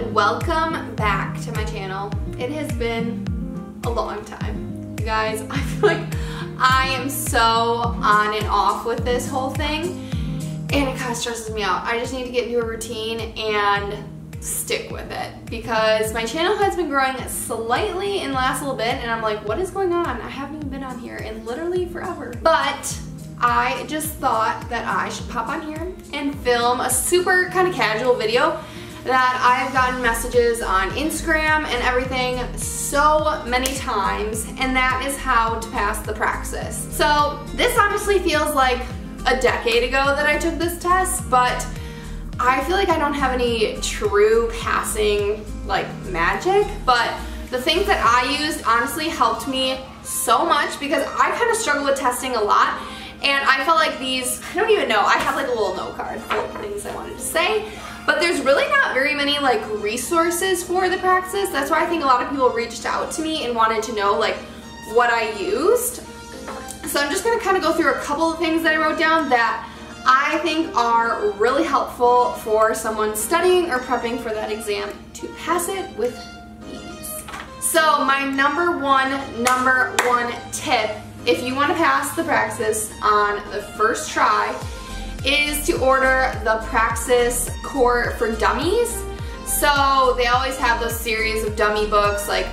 and welcome back to my channel. It has been a long time. You guys, I feel like I am so on and off with this whole thing and it kind of stresses me out. I just need to get into a routine and stick with it because my channel has been growing slightly in the last little bit and I'm like, what is going on? I haven't even been on here in literally forever. But I just thought that I should pop on here and film a super kind of casual video that I've gotten messages on Instagram and everything so many times, and that is how to pass the Praxis. So this honestly feels like a decade ago that I took this test, but I feel like I don't have any true passing like magic, but the things that I used honestly helped me so much because I kind of struggle with testing a lot. And I felt like these, I don't even know, I have like a little note card full of things I wanted to say, but there's really not very many like resources for the Praxis. That's why I think a lot of people reached out to me and wanted to know like what I used. So I'm just gonna kind of go through a couple of things that I wrote down that I think are really helpful for someone studying or prepping for that exam to pass it with ease. So my number one tip if you want to pass the Praxis on the first try is to order the Praxis Core for Dummies. So they always have those series of dummy books like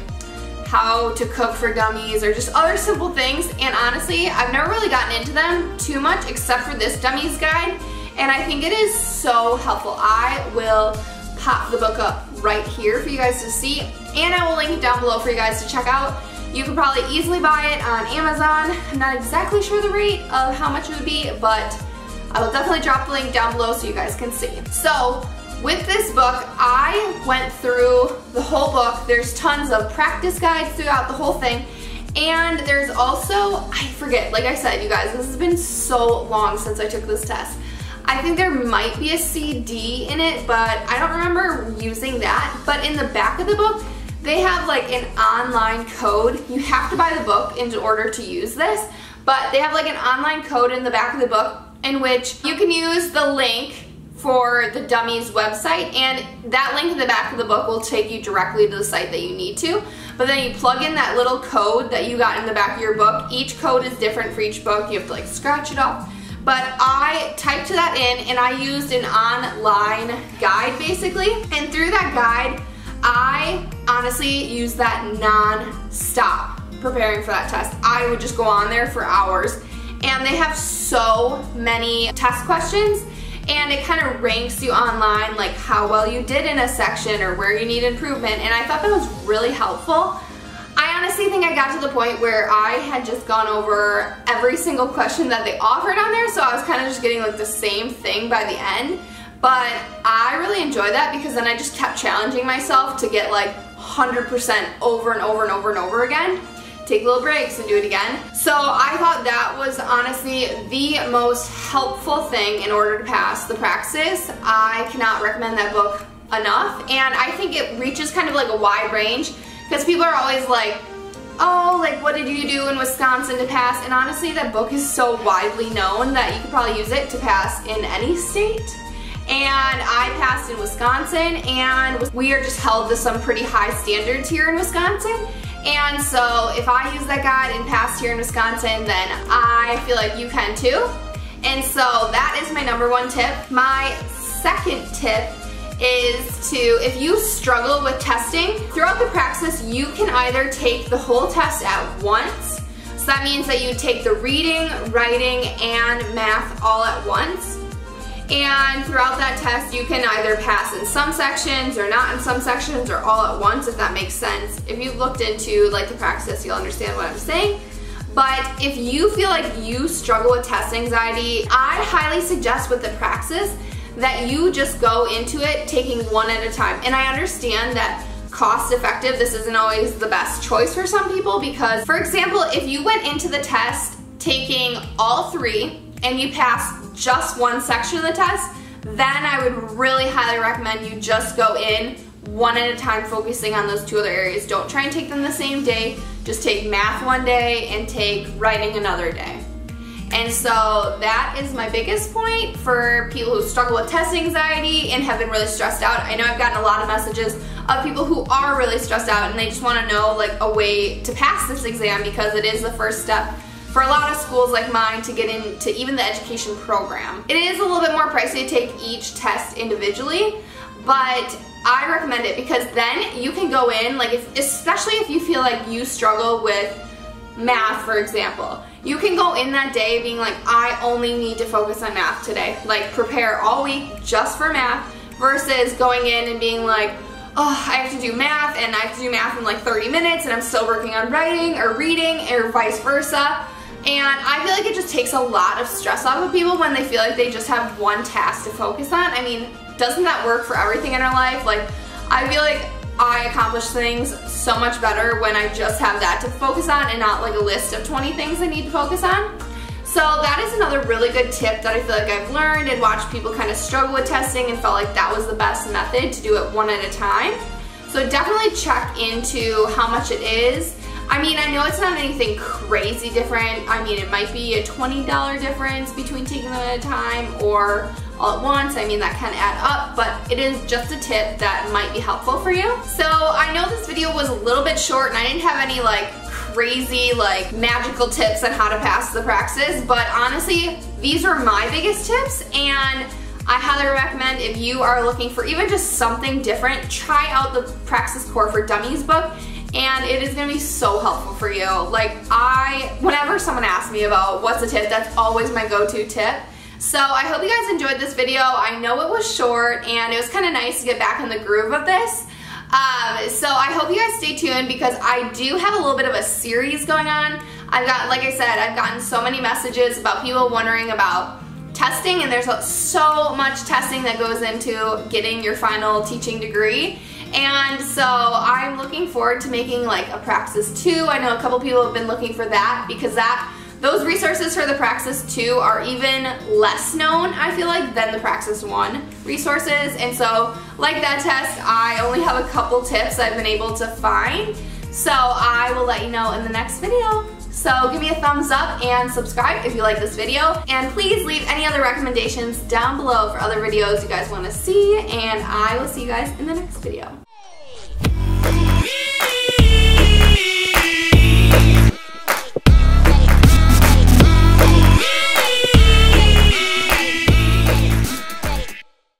How to Cook for Dummies or just other simple things, and honestly I've never really gotten into them too much except for this dummies guide, and I think it is so helpful. I will pop the book up right here for you guys to see, and I will link it down below for you guys to check out. You could probably easily buy it on Amazon. I'm not exactly sure the rate of how much it would be, but I will definitely drop the link down below so you guys can see. So with this book, I went through the whole book. There's tons of practice guides throughout the whole thing. And there's also, I forget, like I said, you guys, this has been so long since I took this test. I think there might be a CD in it, but I don't remember using that. But in the back of the book, they have like an online code. You have to buy the book in order to use this, but they have like an online code in the back of the book in which you can use the link for the Dummies website, and that link in the back of the book will take you directly to the site that you need to. But then you plug in that little code that you got in the back of your book. Each code is different for each book. You have to like scratch it off. But I typed that in and I used an online guide basically, and through that guide I honestly used that non-stop preparing for that test. I would just go on there for hours, and they have so many test questions, and it kind of ranks you online like how well you did in a section or where you need improvement, and I thought that was really helpful. I honestly think I got to the point where I had just gone over every single question that they offered on there, so I was kind of just getting like the same thing by the end. But I really enjoy that because then I just kept challenging myself to get like 100% over and over and over and over again. Take little breaks and do it again. So I thought that was honestly the most helpful thing in order to pass the Praxis. I cannot recommend that book enough, and I think it reaches kind of like a wide range because people are always like, oh, like what did you do in Wisconsin to pass? And honestly that book is so widely known that you could probably use it to pass in any state. And I passed in Wisconsin, and we are just held to some pretty high standards here in Wisconsin. And so if I use that guide and passed here in Wisconsin, then I feel like you can too. And so that is my number one tip. My second tip is to, if you struggle with testing, throughout the Praxis you can either take the whole test at once. So that means that you take the reading, writing, and math all at once. And throughout that test you can either pass in some sections or not in some sections or all at once, if that makes sense. If you've looked into like the Praxis, you'll understand what I'm saying. But if you feel like you struggle with test anxiety, I highly suggest with the Praxis that you just go into it taking one at a time. And I understand that cost effective, this isn't always the best choice for some people because, for example, if you went into the test taking all three and you passed just one section of the test, then I would really highly recommend you just go in one at a time focusing on those two other areas. Don't try and take them the same day. Just take math one day and take writing another day. And so that is my biggest point for people who struggle with test anxiety and have been really stressed out. I know I've gotten a lot of messages of people who are really stressed out and they just want to know like a way to pass this exam, because it is the first step for a lot of schools like mine to get into even the education program. It is a little bit more pricey to take each test individually, but I recommend it because then you can go in, like especially if you feel like you struggle with math, for example. You can go in that day being like, I only need to focus on math today. Like prepare all week just for math, versus going in and being like, oh, I have to do math and I have to do math in like 30 minutes and I'm still working on writing or reading, or vice versa. And I feel like it just takes a lot of stress off of people when they feel like they just have one task to focus on. I mean, doesn't that work for everything in our life? Like, I feel like I accomplish things so much better when I just have that to focus on and not like a list of 20 things I need to focus on. So that is another really good tip that I feel like I've learned and watched people kind of struggle with testing and felt like that was the best method to do it one at a time. So definitely check into how much it is. I mean, I know it's not anything crazy different. I mean, it might be a $20 difference between taking them at a time or all at once. I mean, that can add up, but it is just a tip that might be helpful for you. So I know this video was a little bit short and I didn't have any like crazy like magical tips on how to pass the Praxis, but honestly, these are my biggest tips, and I highly recommend if you are looking for even just something different, try out the Praxis Core for Dummies book. And it is going to be so helpful for you. Like whenever someone asks me about what's a tip, that's always my go-to tip. So I hope you guys enjoyed this video. I know it was short and it was kind of nice to get back in the groove of this. So I hope you guys stay tuned because I do have a little bit of a series going on. Like I said, I've gotten so many messages about people wondering about testing, and there's so much testing that goes into getting your final teaching degree. And so I'm looking forward to making like a Praxis 2. I know a couple people have been looking for that because those resources for the Praxis 2 are even less known, I feel like, than the Praxis 1 resources. And so like that test, I only have a couple tips I've been able to find. So I will let you know in the next video. So give me a thumbs up and subscribe if you like this video. And please leave any other recommendations down below for other videos you guys want to see. And I will see you guys in the next video.